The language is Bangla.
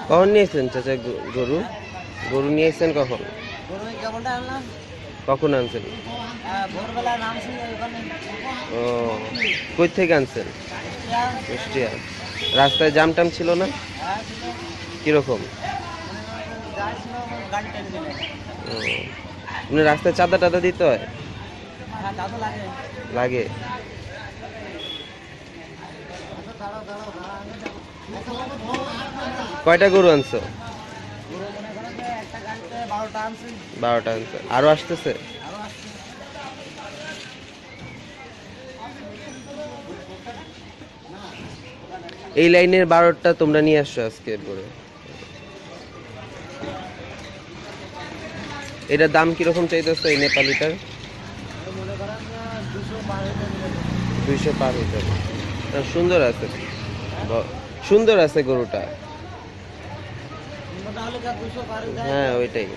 কখন নিয়েছেন চাচা গরু? গরু নিয়েছেন কখন? কখন আনছেন? ও, কই থেকে আনছেন? কুষ্টিয়া। রাস্তায় জাম টাম ছিল না? কিরকম? ও, মানে রাস্তায় চাঁদা টাদা দিতে হয়? লাগে। কয়টা গরু আনছো? 12টা আনছো, আরো আসতেছে? এই লাইনের 12টা তোমরা নিয়ে আসছো আজকে পরে? এটার দাম কিরকম চাইতেছো এই নেপালিটার? 200 পার হইতে। সুন্দর আছে, সুন্দর আছে গরুটা। হ্যাঁ ওইটাই।